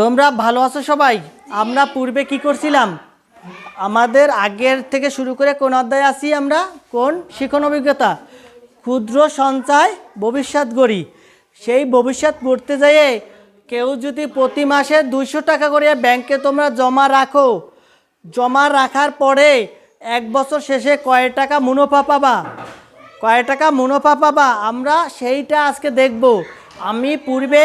তোমরা ভালো আছো সবাই? আমরা পূর্বে কি করছিলাম, আমাদের আগের থেকে শুরু করে কোন অধ্যায়ে আসি আমরা, কোন শিখন অভিজ্ঞতা, ক্ষুদ্র সঞ্চয় ভবিষ্যৎ গড়ি। সেই ভবিষ্যৎ গড়তে যেয়ে কেউ যদি প্রতি মাসে 200 টাকা করে ব্যাংকে তোমরা জমা রাখো, জমা রাখার পরে 1 বছর শেষে কয় টাকা মুনাফা পাবা, কয় টাকা মুনাফা পাবা, আমরা সেইটা আজকে দেখব। আমি পূর্বে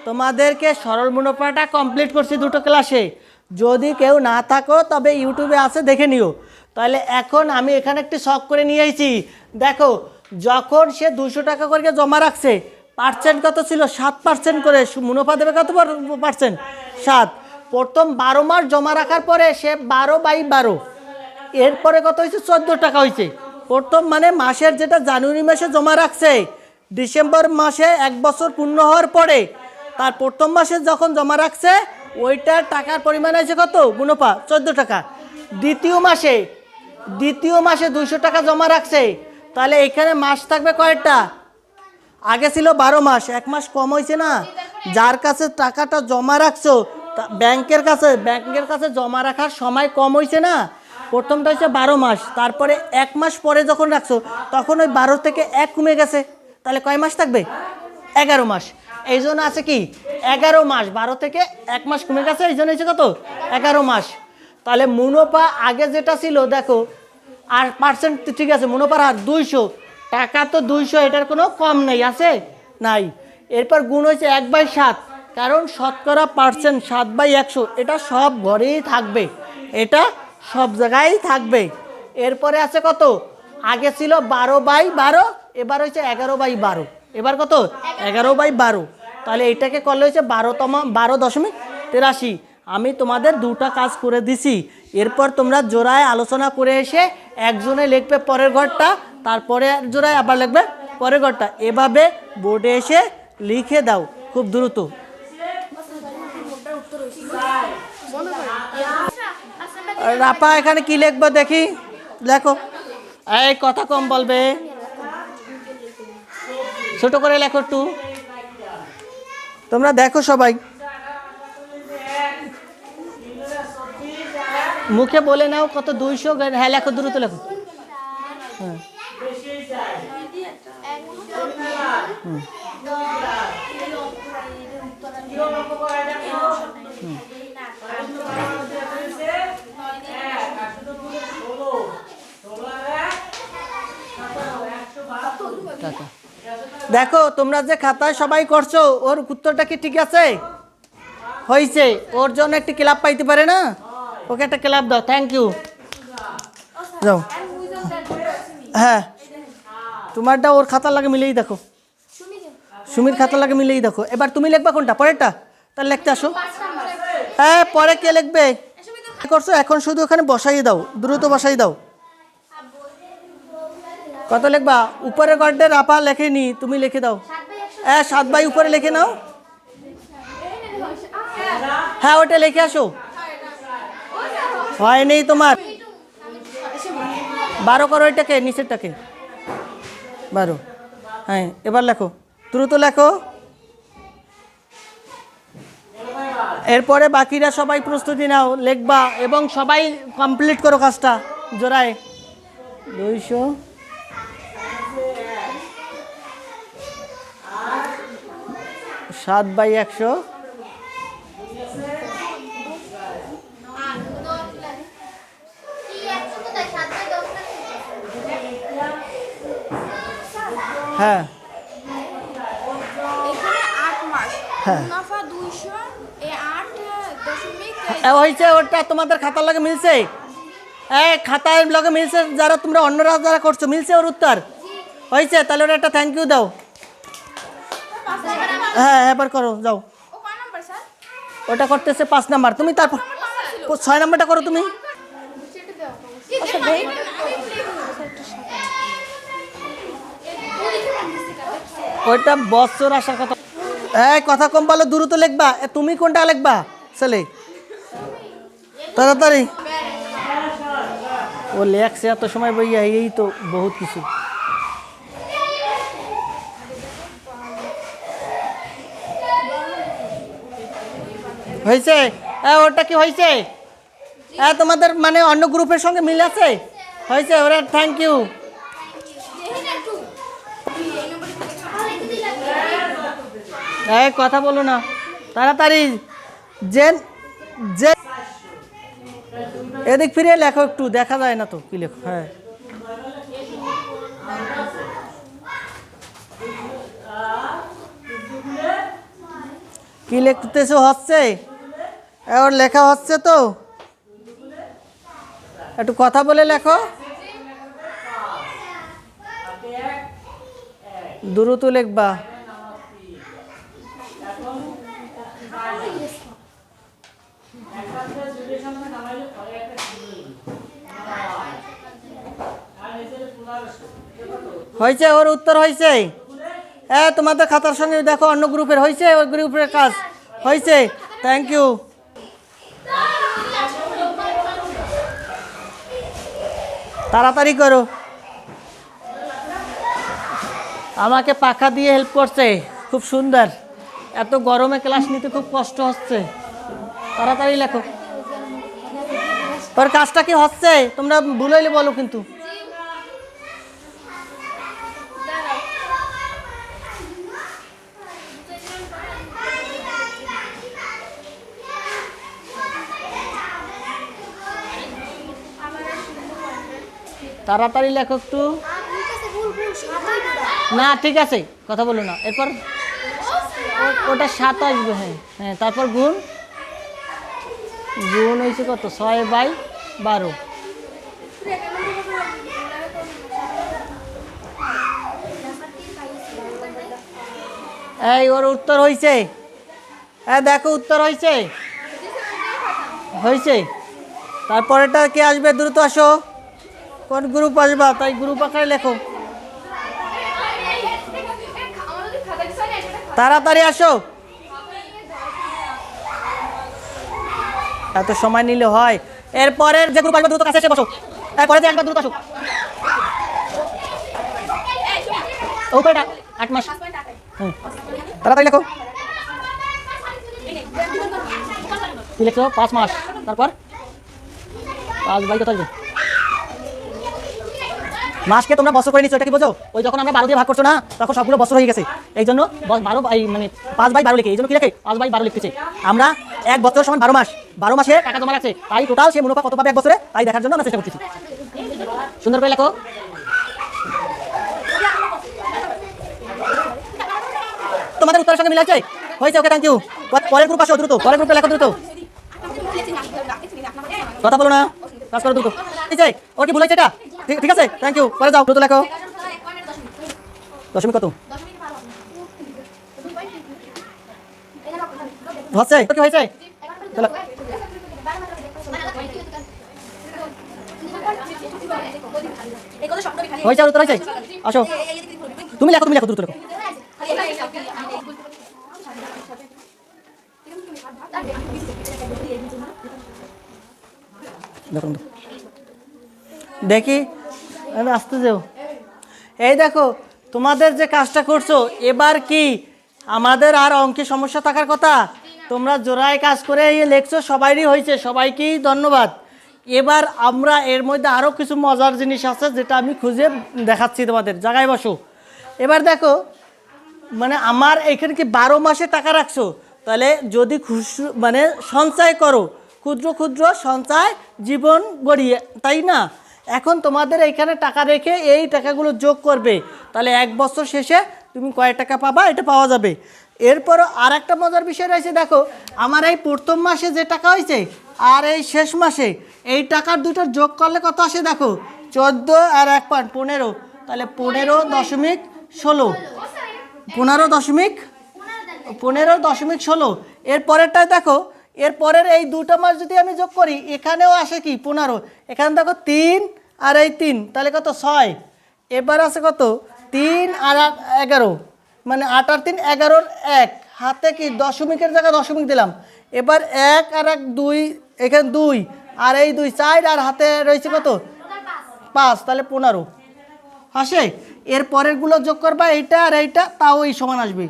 তোমাদেরকে সরল মুনাফাটা কমপ্লিট করছি 2টো ক্লাসে। যদি কেউ না থাকো তবে ইউটিউবে আছে, দেখে নিও। তাহলে এখন আমি এখানে একটি শখ করে নিয়ে এসেছি। দেখো, যখন সে 200 টাকা করে জমা রাখছে, পার্সেন্ট কত ছিল? 7% করে। মুনাফা দেবে কত পার্সেন্ট? 7। প্রথম 12 মাস জমা রাখার পরে সে 12/12, এরপরে কত হয়েছে? 14 টাকা হয়েছে। প্রথম মানে মাসের যেটা জানুয়ারি মাসে জমা রাখছে, ডিসেম্বর মাসে 1 বছর পূর্ণ হওয়ার পরে তার প্রথম মাসে যখন জমা রাখছে ওইটার টাকার পরিমাণ হয়েছে কত? মুনাফা 14 টাকা। দ্বিতীয় মাসে 200 টাকা জমা রাখছে, তাহলে এখানে মাস থাকবে কয়টা? আগে ছিল 12 মাস, 1 মাস কম হয়েছে না? যার কাছে টাকাটা জমা রাখছো ব্যাংকের কাছে জমা রাখার সময় কম হয়েছে না? প্রথমটা হচ্ছে 12 মাস, তারপরে 1 মাস পরে যখন রাখছো তখন ওই 12 থেকে 1 কমে গেছে, তাহলে কয় মাস থাকবে? 11 মাস। এই জন্য আছে কি 11 মাস, 12 থেকে 1 মাস কমে গেছে, এই জন্য হচ্ছে কত? 11 মাস। তাহলে মুনাফা আগে যেটা ছিল দেখো, আর পার্সেন্ট ঠিক আছে, মুনাফার হার 200 টাকা, তো 200, এটার কোনো কম নেই, আছে নাই। এরপর গুণ হয়েছে 1/7, কারণ শতকরা পার্সেন্ট 7/100, এটা সব ঘরেই থাকবে, এটা সব জায়গায় থাকবে। এরপরে আছে কত? আগে ছিল 12/12, এবার হয়েছে 11/12। এবার কত? 11/12। তাহলে এটাকে করলে হয়েছে 12.83। আমি তোমাদের 2টা কাজ করে দিছি। এরপর তোমরা জোড়ায় আলোচনা করে এসে একজনে লিখবে পরের ঘরটা, তারপরে জোড়ায় আবার লিখবে পরের ঘরটা, এভাবে বোর্ডে এসে লিখে দাও খুব দ্রুত। রাপা এখানে কি লিখবো দেখি, লেখো। এই কথা কম বলবে, ছোট করে লেখো একটু। তোমরা দেখো সবাই, মুখে বলে নাও কত? 200। হ্যাঁ লেখো, দ্রুত লেখো। হ্যাঁ, দেখো তোমরা যে খাতায় সবাই করছো, ওর উত্তরটা কি ঠিক আছে? হয়েছে? ওর জন্য একটি ক্লাব পাইতে পারে না? ওকে একটা ক্লাব দাও। Thank you. যাও। হ্যাঁ, তোমারটা ওর খাতার লাগে মিলেই দেখো, সুমির খাতার লাগে মিলেই দেখো। এবার তুমি লিখবা কোনটা? পরেরটা? তাহলে লিখতে আসো। হ্যাঁ, পরে কে লিখবে করছো? এখন শুধু ওখানে বসাই দাও, দ্রুত বসাই দাও। কত লিখবা? উপরে গড্ডে রাপা লেখেনি, তুমি লিখে দাও। হ্যাঁ, 7 উপরে লিখে নাও। হ্যাঁ, ওটা লিখে আসো। হয়নি তোমার? 12 করো, এটাকে নিচেরটাকে 12। হ্যাঁ, এবার লেখো, দ্রুত লেখো। এরপরে বাকিরা সবাই প্রস্তুতি নাও, লিখবা এবং সবাই কমপ্লিট করো কাজটা জোড়ায়। 200 7/100। হ্যাঁ, হয়েছে? ওটা তোমাদের খাতার লাগে মিলছে? খাতার লগে মিলছে, যারা তোমরা অন্যরা যারা করছো মিলছে ওর উত্তর? হয়েছে? তাহলে ওরা একটা থ্যাংক ইউ দাও। হ্যাঁ, এবার করো, যাও। ওটা করতেছে 5 নাম্বার, তুমি তারপর 6 নাম্বারটা করো তুমি। ওইটা বছর আসার কথা। কথা কম বলো, দ্রুত লিখবা। তুমি কোনটা লিখবা ছেলে? তাড়াতাড়ি। ও লেখছে এত সময় বইয়া, এই তো বহুত কিছু। হয়েছে? ওটা কি হয়েছে? তোমাদের মানে অন্য গ্রুপের সঙ্গে মিল আছে? হয়েছে? ওরা থ্যাংক ইউ। কথা বলো না তাড়াতাড়ি। যে যে এদিক ফিরে লেখো একটু, দেখা যায় না তো কি লেখো। হ্যাঁ কি লিখতেছো? হচ্ছে ওর লেখা হচ্ছে তো, একটু কথা বলে লেখো, দ্রুত লিখবা। হয়েছে? ওর উত্তর হয়েছে? তোমাদের খাতার সঙ্গে দেখো অন্য গ্রুপের হয়েছে, ওই গ্রুপের কাজ হয়েছে। Thank you. তাড়াতাড়ি করো, আমাকে পাখা দিয়ে হেল্প করছে, খুব সুন্দর। এত গরমে ক্লাস নিতে খুব কষ্ট হচ্ছে। তাড়াতাড়ি লেখো। তোর কাজটা কি হচ্ছে? তোমরা ভুল হইলে বলো কিন্তু। তাড়াতাড়ি লেখো একটু। না ঠিক আছে, কথা বলো না। এরপর ওটা 7 আসবে। হ্যাঁ হ্যাঁ, তারপর গুণ। গুণ হয়েছে কত? 6/12। ওর উত্তর হয়েছে। দেখো উত্তর হয়েছে। হয়েছে। তারপরেটা কে আসবে? দ্রুত আসো। কোন গ্রুপ আসবা? তাই গ্রুপ আকারে লেখো। তাড়াতাড়ি আসো, এত সময় নিলে হয়? এরপরের যে গ্রুপ আসবে দ্রুত কাছে এসে বসো। এরপরে যে একবার দ্রুত আসো। উপরেটা 8 মাস। তাড়াতাড়ি লেখো। কি লিখছো? 5 মাস। তারপর 5/, কত আসবে? মাসকে তোমরা বছর করে নিচ্ছ, এটা কি বোঝো? ওই যখন আমরা 12 দিয়ে ভাগ করছো না, তখন সবগুলো বছর হয়ে গেছে। এই জন্য 12 মানে 5/12 লিখে, এই জন্য কি লিখে? 5/12 লিখতেছে। আমরা 1 বছর সমান 12 মাস, 12 মাসে টাকা জমা রাখছে, তাই টোটাল সে মুনাফা কত পাবে 1 বছরে, তাই দেখার জন্য আমরা চেষ্টা করতেছি। সুন্দর করে লেখো। তোমাদের উত্তরের সঙ্গে মিল আছে? হয়েছে? Okay thank you. পরের গ্রুপ আসো দ্রুত, পরের গ্রুপে লেখো দ্রুত। কথা বলো না, কাজ করো দ্রুত। ওর কি ভুল হয়েছে এটা? ঠিক আছে, থ্যাংক ইউ। পরে যাও, দ্রুত লেখো। দশমিক কত হচ্ছে? কি হয়েছে? চলো হয়েছে, উত্তর হয়েছে। আসো, তুমি লেখো, তুমি লেখো, দ্রুত লেখো। দেখি আসতে যাও। এই দেখো তোমাদের যে কাজটা করছো, এবার কি আমাদের আর অঙ্কে সমস্যা থাকার কথা? তোমরা জোড়ায় কাজ করে লেখছো, সবাইরই হয়েছে, সবাইকেই ধন্যবাদ। এবার আমরা এর মধ্যে আরও কিছু মজার জিনিস আছে, যেটা আমি খুঁজে দেখাচ্ছি তোমাদের। জায়গায় বসো। এবার দেখো, মানে আমার এখানে কি 12 মাসে টাকা রাখছো, তাহলে যদি মানে সঞ্চয় করো, ক্ষুদ্র ক্ষুদ্র সঞ্চয় জীবন গড়িয়ে, তাই না? এখন তোমাদের এইখানে টাকা রেখে এই টাকাগুলো যোগ করবে, তাহলে 1 বছর শেষে তুমি কয় টাকা পাবা এটা পাওয়া যাবে। এরপরও আর একটা মজার বিষয় রয়েছে। দেখো আমার এই প্রথম মাসে যে টাকা হয়েছে আর এই শেষ মাসে এই টাকার দুটোর যোগ করলে কত আসে? দেখো 14 আর 1 5, 15, তাহলে 15.16। 15.16। এর পরেরটায় দেখো, এর পরের এই 2টা মাস যদি আমি যোগ করি, এখানেও আসে কি 15। এখানে দেখো 3 আর এই 3, তাহলে কত? 6। এবার আছে কত? 3 আর 11, মানে 8 আর 3 11, 1 হাতে কি দশমিকের জায়গায় দশমিক দিলাম। এবার 1 আর 1 2, এখানে 2 আর এই 2 4, আর হাতে রয়েছে কত? 5, তাহলে 15 আসে। এর পরেরগুলো যোগ করবা এইটা আর এইটা, তাও এই সমান আসবে।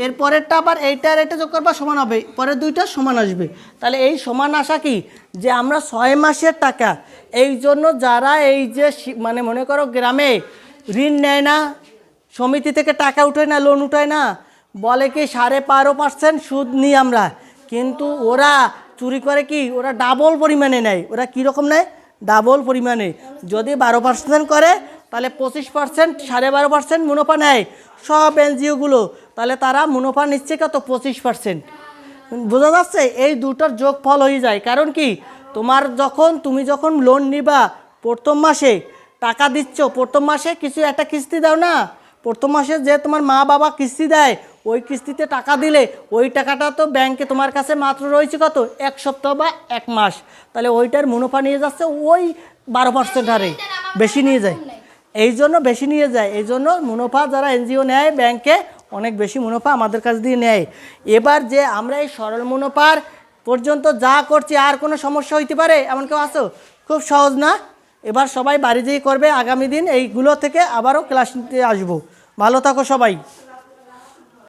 এর পরেরটা আবার এইটা আর এটা যোগ করবা সমান হবে, পরের দুইটা সমান আসবে। তাহলে এই সমান আসা কি যে আমরা 6 মাসের টাকা, এই জন্য যারা এই যে মানে মনে করো গ্রামে ঋণ নেয় না, সমিতি থেকে টাকা উঠায় না, লোন উঠায় না, বলে কি 12.5% সুদ নিই আমরা, কিন্তু ওরা চুরি করে কি, ওরা ডাবল পরিমাণে নেয়। ওরা কীরকম নেয়? ডাবল পরিমাণে। যদি 12% করে তাহলে 25%, 12.5% মুনাফা নেয় সব এনজিওগুলো, তাহলে তারা মুনাফা নিচ্ছে কত? 25%। বোঝা যাচ্ছে? এই দুটোর যোগফল হয়ে যায়। কারণ কি, তুমি যখন লোন নিবা প্রথম মাসে টাকা দিচ্ছ, প্রথম মাসে কিছু একটা কিস্তি দাও না, প্রথম মাসে যে তোমার মা বাবা কিস্তি দেয়, ওই কিস্তিতে টাকা দিলে ওই টাকাটা তো ব্যাংকে তোমার কাছে মাত্র রয়েছে কত? 1 সপ্তাহ বা 1 মাস। তাহলে ওইটার মুনাফা নিয়ে যাচ্ছে ওই 12% হারে, বেশি নিয়ে যায়। এই জন্য বেশি নিয়ে যায়, এই জন্য মুনাফা যারা এনজিও নেয় ব্যাংকে অনেক বেশি মুনাফা আমাদের কাছ দিয়ে নেয়। এবার যে আমরা এই সরল মুনাফার পর্যন্ত যা করছি, আর কোনো সমস্যা হইতে পারে এমন কেউ আছো? খুব সহজ না? এবার সবাই বাড়ি যেয়ে করবে, আগামী দিন এইগুলো থেকে আবারও ক্লাস নিতে আসবো। ভালো থাকো সবাই।